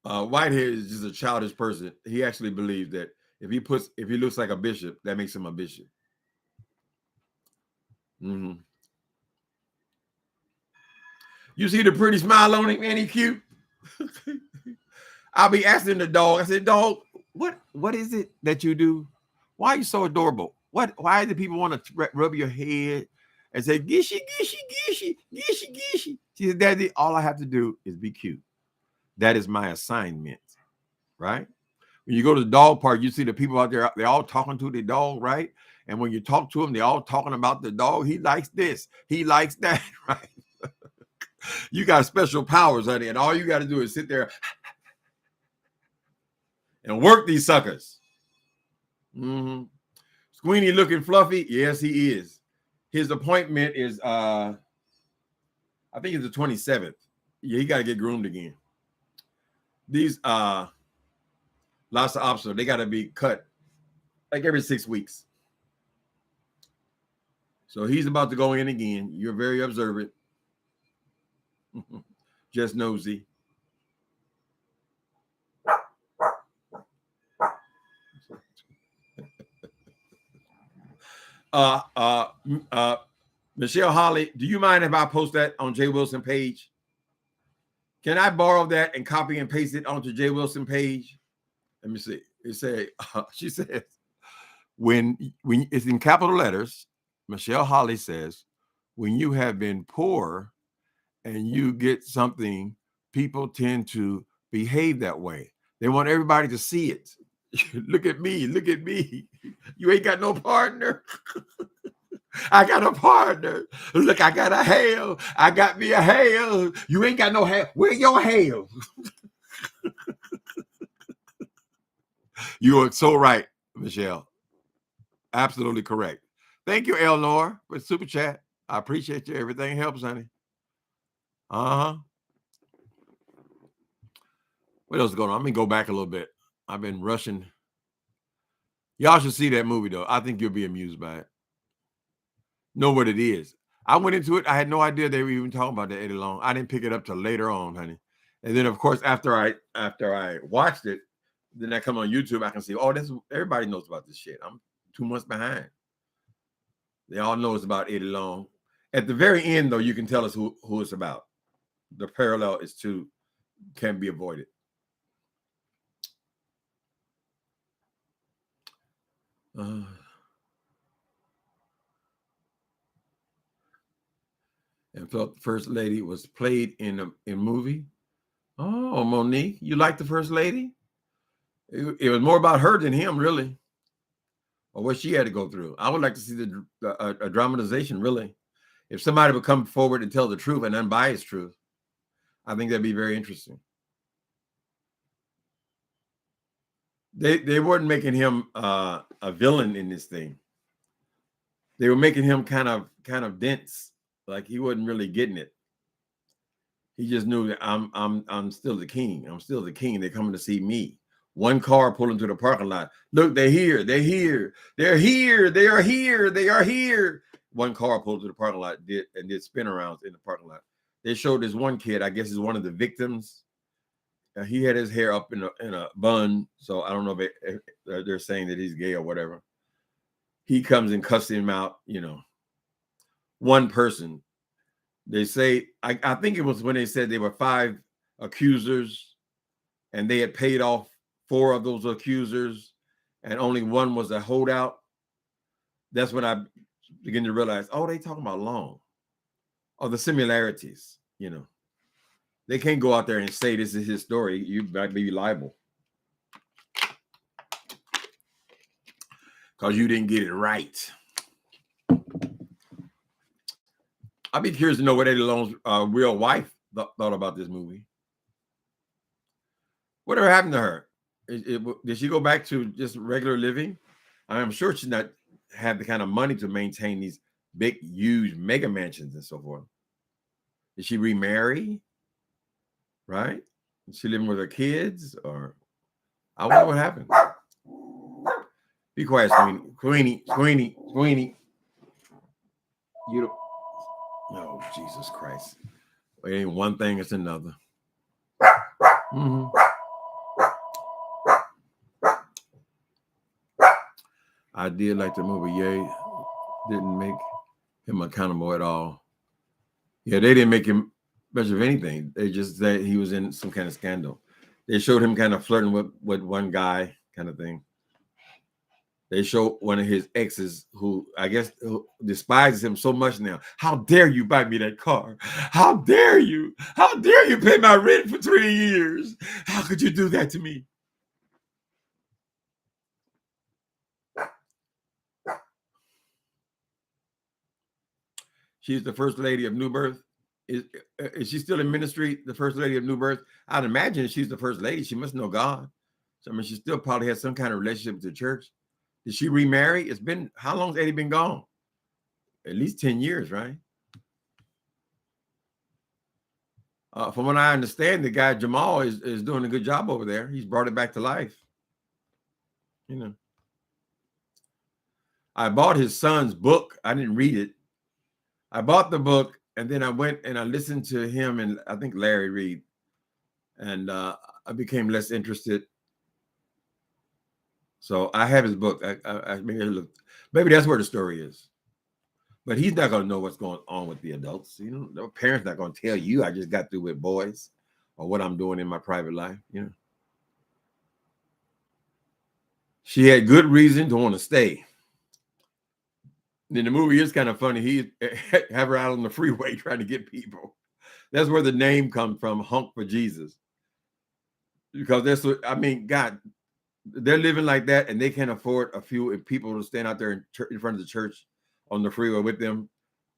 Whitehead is just a childish person. He actually believes that if he looks like a bishop, that makes him a bishop. You see the pretty smile on him, man, he cute. I'll be asking the dog. I said, "Dog, what is it that you do? Why are you so adorable? Why do people want to rub your head and say gishy, gishy, gishy, gishy, gishy?" She said, "Daddy, all I have to do is be cute. That is my assignment." Right? When you go to the dog park, you see the people out there, they're all talking to the dog, right? And when you talk to them, they're all talking about the dog. He likes this, he likes that, right? You got special powers, honey, and all you got to do is sit there and work these suckers. Squeenie looking fluffy? Yes, he is. His appointment is, I think it's the 27th. Yeah, he got to get groomed again. These lots of officers, they got to be cut like every 6 weeks. So he's about to go in again. You're very observant. Just nosy. Michelle Holly, do you mind if I post that on Jay Wilson page? Can I borrow that and copy and paste it onto Jay Wilson page? Let me see. It say she says when it's in capital letters. Michelle Holly says, when you have been poor and you get something, people tend to behave that way. They want everybody to see it. Look at me. Look at me. You ain't got no partner. I got a partner. Look, I got a hail. I got me a hail. You ain't got no hail. Where your hail? You are so right, Michelle. Absolutely correct. Thank you, Eleanor, for super chat. I appreciate you. Everything helps, honey. Uh-huh. What else is going on? Let me go back a little bit. I've been rushing. Y'all should see that movie, though. I think you'll be amused by it. Know what it is. I went into it. I had no idea they were even talking about that Eddie Long. I didn't pick it up till later on, honey. And then, of course, after I watched it, then I come on YouTube. I can see, oh, this everybody knows about this shit. I'm 2 months behind. They all know it's about Eddie Long. At the very end, though, you can tell us who it's about. The parallel is can't be avoided. And felt the First Lady was played in a movie. Oh, Monique, you like the First Lady? It was more about her than him, really, or what she had to go through. I would like to see a dramatization, really. If somebody would come forward and tell the truth, an unbiased truth, I think that'd be very interesting. They weren't making him a villain in this thing. They were making him kind of dense, like he wasn't really getting it. He just knew that I'm still the king. I'm still the king. They're coming to see me. One car pulled into the parking lot. Look, they're here. They're here. They're here. They are here. They are here. One car pulled to the parking lot did spin arounds in the parking lot. They showed this one kid. I guess he's one of the victims. He had his hair up in a bun. So I don't know if they're saying that he's gay or whatever. He comes and cusses him out. One person. They say, I think it was when they said there were 5 accusers and they had paid off 4 of those accusers and only one was a holdout. That's when I began to realize, oh, they talking about Long. Oh, the similarities, They can't go out there and say this is his story. You might be liable. Because you didn't get it right. I'd be curious to know what Eddie Long's real wife thought about this movie. Whatever happened to her? Did she go back to just regular living? I'm sure she's not have the kind of money to maintain these big, huge mega mansions and so forth. Did she remarry? Right? Is she living with her kids? Or I wonder what happened. Be quiet, Queenie. You don't. Oh, Jesus Christ. It ain't one thing, it's another. Mm-hmm. I did like the movie. Ye didn't make him accountable at all. Yeah, they didn't make him much of anything. They just said he was in some kind of scandal. They showed him kind of flirting with one guy kind of thing. They showed one of his exes who I guess despises him so much now. How dare you buy me that car? How dare you? How dare you pay my rent for 3 years? How could you do that to me? She's the First Lady of New Birth. Is she still in ministry, the First Lady of New Birth? I'd imagine if she's the First Lady, she must know God. So, I mean, she still probably has some kind of relationship with the church. Did she remarry? It's been, how long has Eddie been gone? At least 10 years, right? From what I understand, the guy Jamal is doing a good job over there. He's brought it back to life. I bought his son's book. I didn't read it. I bought the book, and then I went and I listened to him and I think Larry Reed, and I became less interested. So I have his book. Maybe that's where the story is. But he's not going to know what's going on with the adults. The parents not going to tell you I just got through with boys or what I'm doing in my private life. She had good reason to want to stay. Then the movie is kind of funny. He have her out on the freeway trying to get people. That's where the name comes from, Honk for Jesus. Because that's what I mean. God, they're living like that, and they can't afford a few people to stand out there in front of the church on the freeway with them.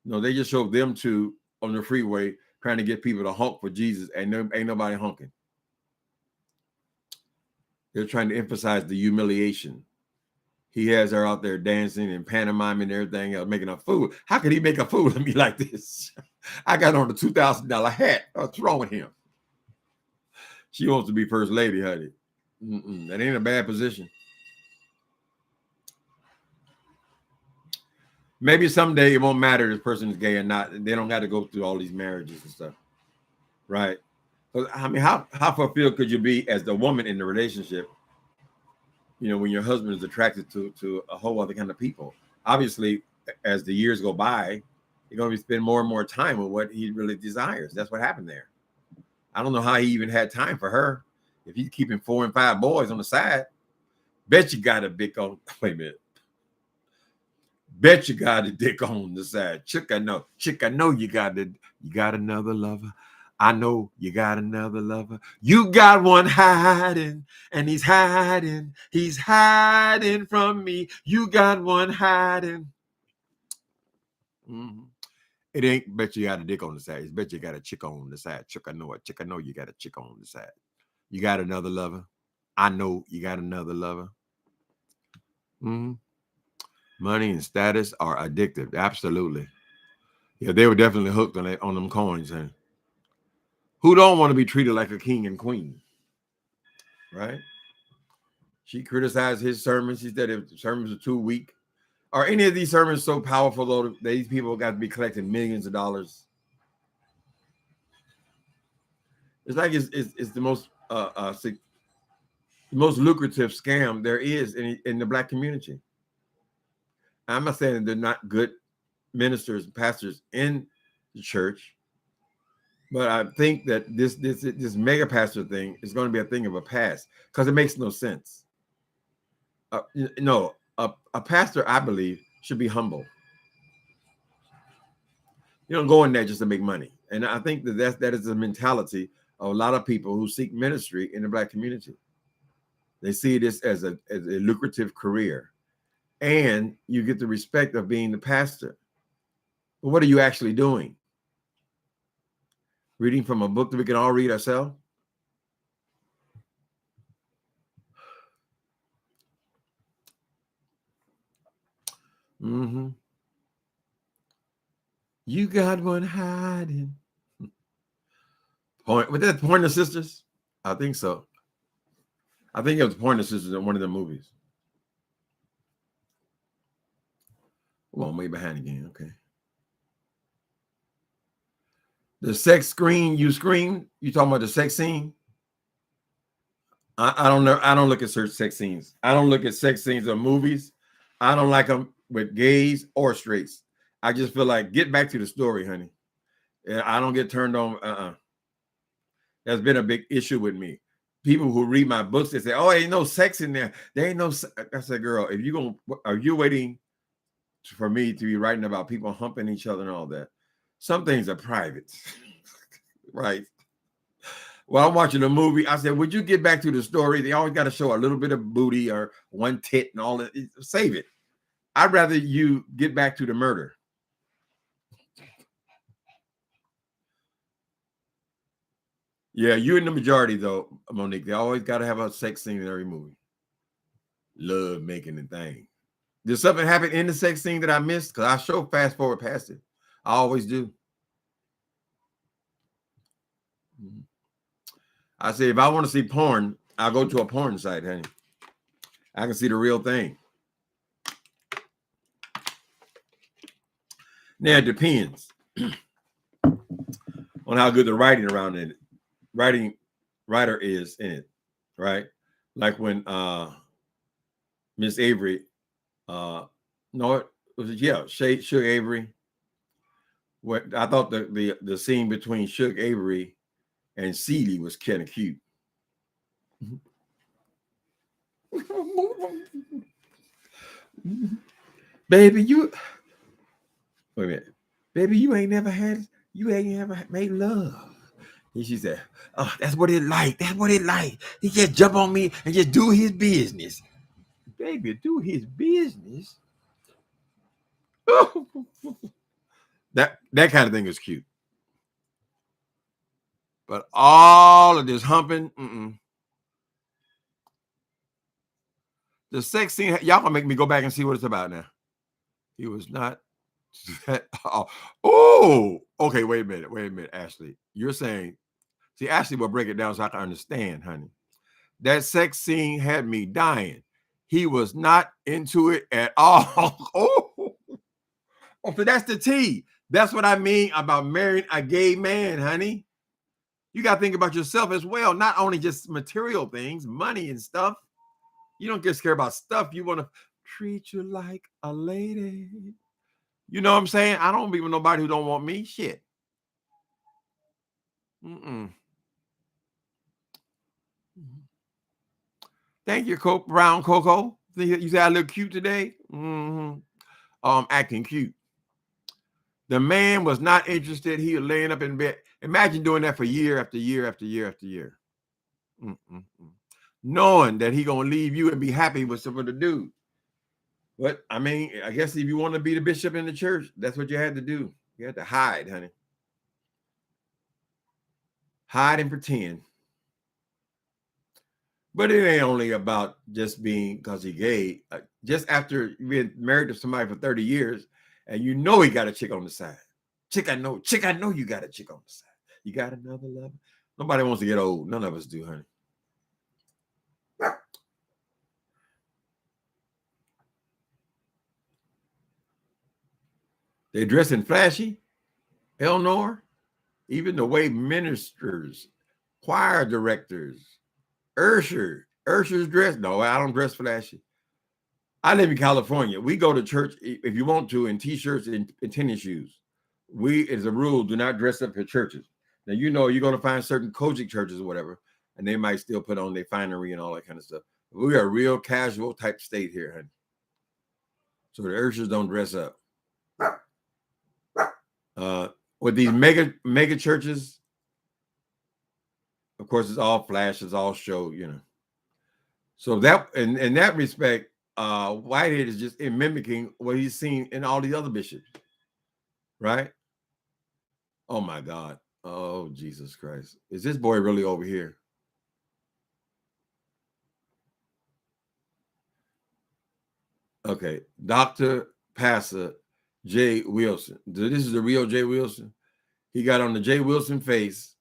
No, they just showed them two on the freeway trying to get people to honk for Jesus, and there ain't nobody honking. They're trying to emphasize the humiliation. He has her out there dancing and pantomiming and everything else, making a fool. How could he make a fool of me like this? I got on a $2,000 hat. What's wrong with him? She wants to be first lady, honey. That ain't a bad position. Maybe someday it won't matter if this person is gay or not. They don't got to go through all these marriages and stuff, right? I mean, how fulfilled could you be as the woman in the relationship? You know, when your husband is attracted to a whole other kind of people. Obviously, as the years go by, you're going to spend more and more time with what he really desires. That's what happened there. I don't know how he even had time for her. If he's keeping 4 and 5 boys on the side, bet you got a dick on. Wait a minute. Bet you got a dick on the side. Chick, I know you got another lover. I know you got another lover. You got one hiding, and he's hiding from me. You got one hiding. Mm-hmm. It ain't bet you got a dick on the side. It's bet you got a chick on the side. Chick, I know it. Chick, I know you got a chick on the side. You got another lover. I know you got another lover. Mm-hmm. Money and status are addictive. Absolutely. Yeah, they were definitely hooked on them coins. Huh? Who don't want to be treated like a king and queen? Right? She criticized his sermons. She said if the sermons are too weak. Are any of these sermons so powerful, though, that these people got to be collecting millions of dollars? It's like it's the most lucrative scam there is in the Black community. I'm not saying that they're not good ministers and pastors in the church, but I think that this mega pastor thing is going to be a thing of a past because it makes no sense. No, a pastor, I believe, should be humble. You don't go in there just to make money, and I think that is the mentality of a lot of people who seek ministry in the Black community. They see this as a lucrative career, and you get the respect of being the pastor. But what are you actually doing? Reading from a book that we can all read ourselves? Mm-hmm. You got one hiding. Was that Pointer Sisters? I think so. I think it was Pointer Sisters in one of the movies. Well, I'm way behind again. Okay. The sex screen, you talking about the sex scene? I don't know. I don't look at sex scenes. I don't look at sex scenes of movies. I don't like them with gays or straights. I just feel like get back to the story, honey. I don't get turned on. That's been a big issue with me. People who read my books, they say, "Oh, ain't no sex in there. There ain't no." I said, "Girl, are you waiting for me to be writing about people humping each other and all that? Some things are private, right?" Well, I'm watching a movie. I said, "Would you get back to the story? They always got to show a little bit of booty or one tit and all that. Save it. I'd rather you get back to the murder." Yeah, you're in the majority though, Monique. They always got to have a sex scene in every movie. Love making the thing. Did something happen in the sex scene that I missed? Because I show fast forward past it. I always do. I say if I want to see porn, I'll go to a porn site, honey. I can see the real thing. Now it depends on how good the writing around it. Writer is in it, right? Like when Miss Avery, no, it was Suge Avery. What I thought the scene between Suge Avery and Celie was kind of cute. Baby, Wait a minute. Baby, you ain't never made love. And she said, oh, that's what it like. That's what it like. He just jump on me and just do his business. Baby, do his business. that kind of thing is cute. But all of this humping, the sex scene, y'all gonna make me go back and see what it's about now. He was not. Oh, okay. Wait a minute, Ashley. You're saying, see, Ashley will break it down so I can understand, honey. That sex scene had me dying. He was not into it at all. So that's the T. That's what I mean about marrying a gay man, honey. You got to think about yourself as well, not only just material things, money and stuff. You don't just care about stuff. You want to treat you like a lady. You know what I'm saying? I don't be with nobody who don't want me. Shit. Thank you, Brown Coco. You say I look cute today? Acting cute. The man was not interested. He was laying up in bed. Imagine doing that for year after year after year after year. Knowing that he gonna leave you and be happy with something to do. But I mean, I guess if you want to be the bishop in the church, that's what you had to do. You had to hide, honey. Hide and pretend. But it ain't only about just being because he's gay. Just after you've been married to somebody for 30 years, and you know he got a chick on the side. Chick, I know you got a chick on the side. You got another lover. Nobody wants to get old. None of us do, honey. They dressing flashy. Eleanor, even the way ministers, choir directors, Ushers dress. No, I don't dress flashy. I live in California. We go to church if you want to in t-shirts and tennis shoes. We, as a rule, do not dress up for churches. Now, you know, you're going to find certain Kojic churches or whatever, and they might still put on their finery and all that kind of stuff. But we are a real casual type state here, honey. So the Ushers don't dress up. With these mega churches, of course, it's all flash, it's all show, you know. So that in that respect, Whitehead is just mimicking what he's seen in all the other bishops, right? Oh my God. Oh, Jesus Christ. Is this boy really over here? Okay. Dr. Pastor J. Wilson. This is the real J. Wilson. He got on the J. Wilson face.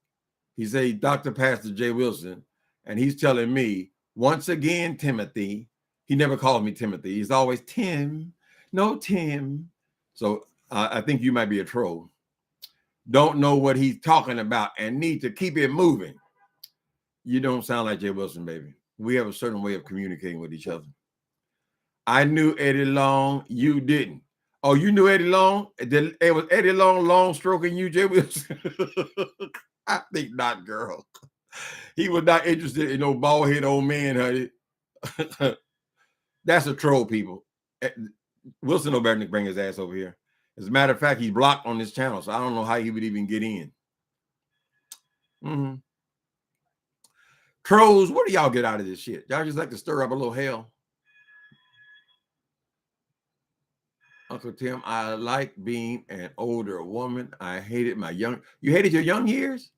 He said, Dr. Pastor J. Wilson. And he's telling me, once again, Timothy. He never calls me Timothy. He's always Tim. No, Tim. So I think you might be a troll. Don't know what he's talking about and need to keep it moving. You don't sound like Jay Wilson, baby. We have a certain way of communicating with each other. I knew Eddie Long. You didn't. Oh, you knew Eddie Long? It was Eddie Long stroking you, Jay Wilson? I think not, girl. He was not interested in no bald-headed old man, honey. That's a troll, people. Wilson no better than bring his ass over here. As a matter of fact, he's blocked on this channel, so I don't know how he would even get in. Trolls, what do y'all get out of this shit? Y'all just like to stir up a little hell. Uncle Tim, I like being an older woman. I hated my young. You hated your young years?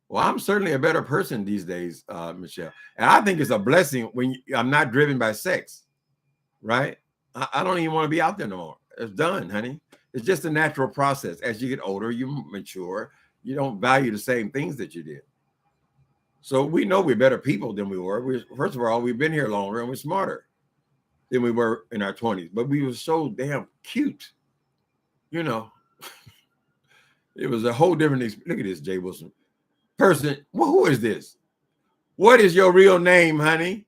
Well, I'm certainly a better person these days, Michelle. And I think it's a blessing when I'm not driven by sex, right? I don't even want to be out there no more. It's done, honey. It's just a natural process. As you get older, you mature. You don't value the same things that you did. So we know we're better people than we were. First of all, we've been here longer and we're smarter than we were in our 20s. But we were so damn cute. You know, it was a whole different experience. Look at this, Jay Wilson. Person, well, who is this? What is your real name, honey?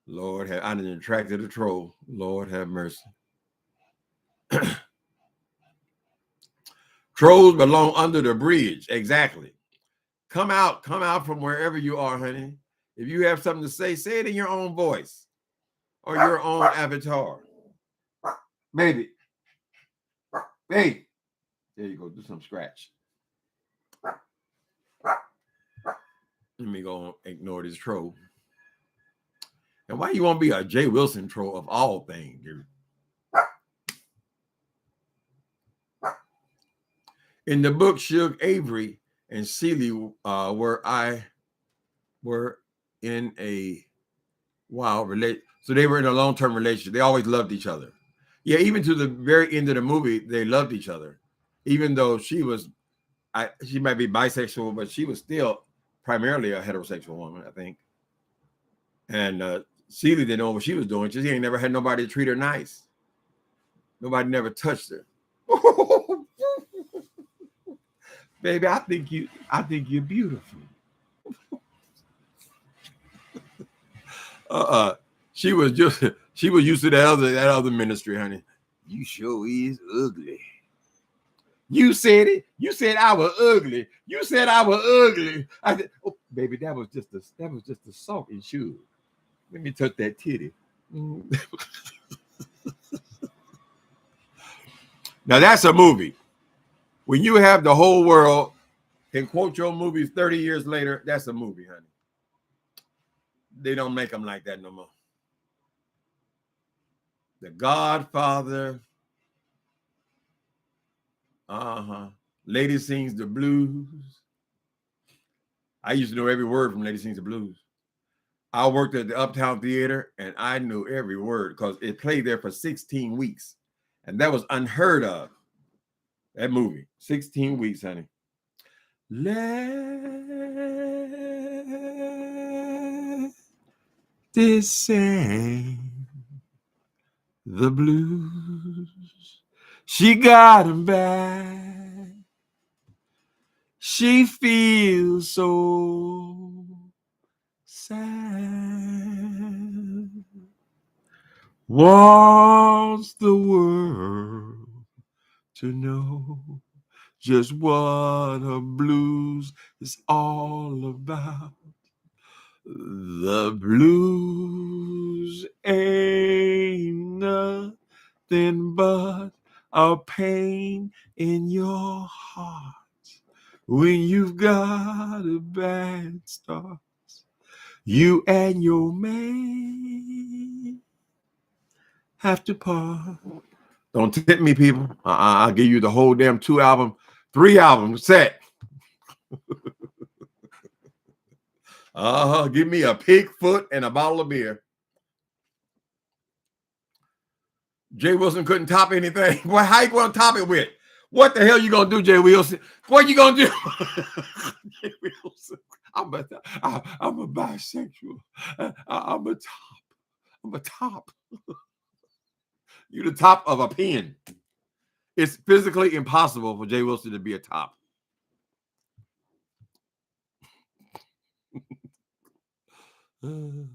Lord, I done attracted a troll. Lord have mercy. Trolls belong under the bridge. Exactly. Come out from wherever you are, honey. If you have something to say it in your own voice. or your own avatar. Baby. Hey. There you go. Do some scratch. Let me go ignore this troll. And why you want to be a Jay Wilson troll of all things, dude? In the book, Suge Avery and Celie were in a so they were in a long-term relationship. They always loved each other. Yeah, even to the very end of the movie, they loved each other. Even though she might be bisexual, but she was still primarily a heterosexual woman, I think. And Celie didn't know what she was doing. She ain't never had nobody to treat her nice. Nobody never touched her. Baby, I think you're beautiful. She was used to that other ministry, honey. You sure is ugly. You said it. You said I was ugly. You said I was ugly. I said, oh, baby, that was just the salt and sugar. Let me touch that titty. Now that's a movie. When you have the whole world can quote your movies 30 years later, that's a movie, honey. They don't make them like that no more. The Godfather. Lady Sings the Blues. I used to know every word from Lady Sings the Blues. I worked at the Uptown Theater, and I knew every word because it played there for 16 weeks. And that was unheard of. That movie, 16 weeks, honey. Let this sing the blues. She got him back. She feels so sad. Wants the world to know just what her blues is all about. The blues ain't nothing but a pain in your heart when you've got a bad start. You and your man have to part. Don't tip me, people. I'll give you the whole damn 3 album set. Give me a pig foot and a bottle of beer. Jay Wilson couldn't top anything. Well, how you going to top it with? What the hell you going to do, Jay Wilson? What you going to do? Jay Wilson, I'm a bisexual. I'm a top. I'm a top. You're the top of a pen. It's physically impossible for Jay Wilson to be a top. Did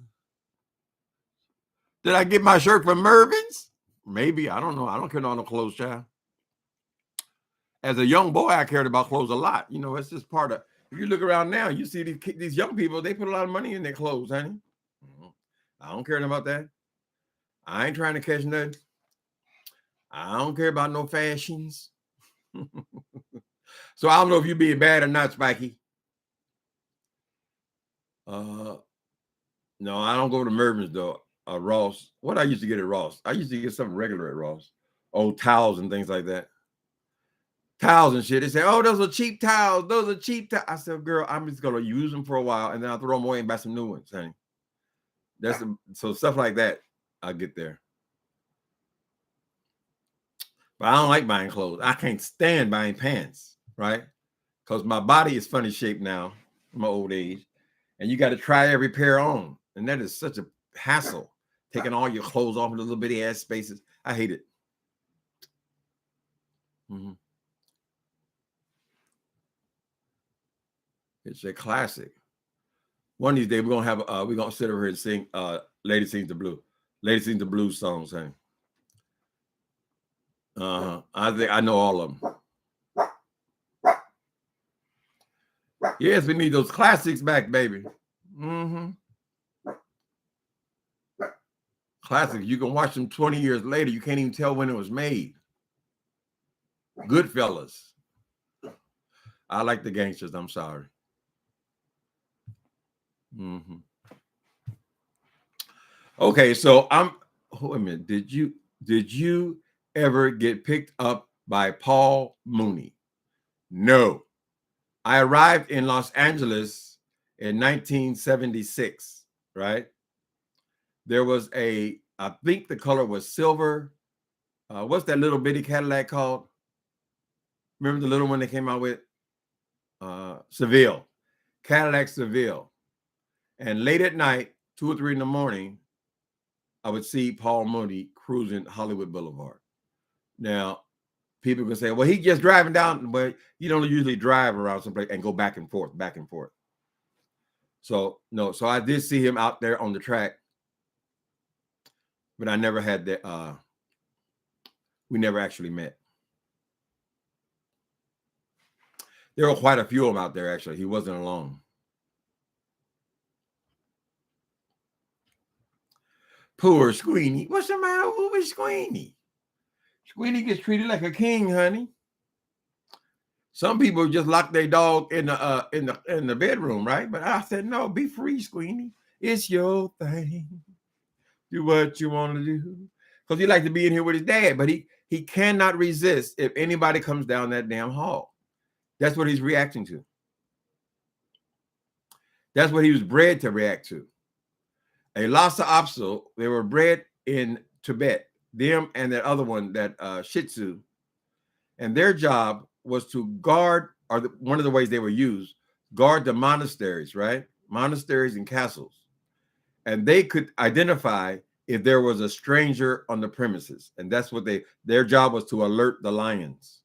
I get my shirt from Mervin's? Maybe. I don't know. I don't care about no clothes, child. As a young boy, I cared about clothes a lot. You know, it's just part of. If you look around now, you see these young people. They put a lot of money in their clothes, honey. I don't care about that. I ain't trying to catch nothing. I don't care about no fashions. So I don't know if you're being bad or not, Spiky. No, I don't go to Mervin's though. Ross. What I used to get at Ross? I used to get something regular at Ross. Old towels and things like that. Towels and shit. They say, oh, those are cheap towels. Those are cheap towels. I said, girl, I'm just going to use them for a while and then I'll throw them away and buy some new ones, honey. So stuff like that, I'll get there. But I don't like buying clothes. I can't stand buying pants, right? Because my body is funny shaped now in my old age. And you got to try every pair on. And that is such a hassle. Taking all your clothes off in the little bitty ass spaces. I hate it. Mm-hmm. It's a classic. One of these days we're gonna sit over here and sing Lady Sings the Blues. Lady Sings the Blues songs, honey. I think I know all of them. Yes, we need those classics back, baby. Mm-hmm. Classic. You can watch them 20 years later. You can't even tell when it was made. Goodfellas. I like the gangsters. I'm sorry. Mm-hmm. Okay, so wait a minute. Did you ever get picked up by Paul Mooney? No. I arrived in Los Angeles in 1976, right? There was I think the color was silver. What's that little bitty Cadillac called? Remember the little one they came out with? Seville. Cadillac Seville. And late at night, 2 or 3 in the morning, I would see Paul Mooney cruising Hollywood Boulevard. Now, people can say, well, he's just driving down, but you don't usually drive around someplace and go back and forth, back and forth. So, no, so I did see him out there on the track, but I never had that. We never actually met. There were quite a few of them out there, actually. He wasn't alone. Poor Squeenie. What's the matter with Squeenie? Squeenie gets treated like a king, honey. Some people just lock their dog in the bedroom, right? But I said, no, be free, Squeenie. It's your thing. Do what you want to do. Because he likes to be in here with his dad, but he cannot resist if anybody comes down that damn hall. That's what he's reacting to. That's what he was bred to react to. A Lhasa Apso, they were bred in Tibet. Them and that other one, that Shih Tzu. And their job was to guard, or one of the ways they were used, guard the monasteries, right? Monasteries and castles. And they could identify if there was a stranger on the premises. And that's what their job was, to alert the lions.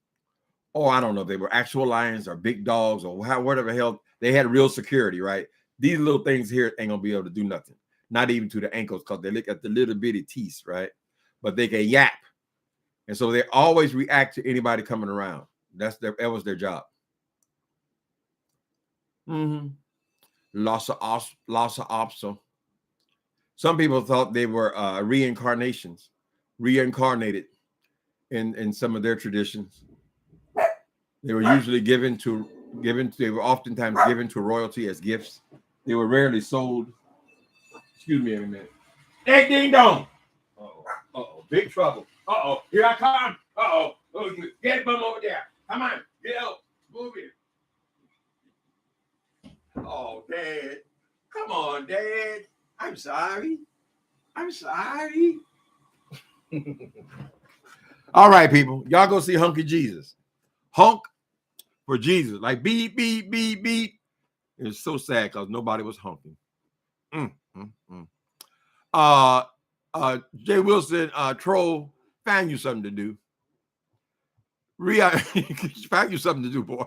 Or I don't know if they were actual lions or big dogs or whatever hell. They had real security, right? These little things here ain't gonna be able to do nothing. Not even to the ankles, because they look at the little bitty teeth, right? But they can yap. And so they always react to anybody coming around. That was their job. Mm-hmm. Lhasa Apso. Some people thought they were reincarnated in some of their traditions. They were usually they were oftentimes given to royalty as gifts. They were rarely sold. Excuse me a minute. Hey, ding dong. Uh-oh, big trouble. Uh-oh, here I come. Uh-oh, get bum over there. Come on, get out. Move it. Oh, Dad. Come on, Dad. I'm sorry. All right, people. Y'all go see Hunky Jesus. Honk for Jesus. Like beep, beep, beep, beep. It was so sad because nobody was honking. Jay Wilson, Troll, find you something to do. Find you something to do, boy.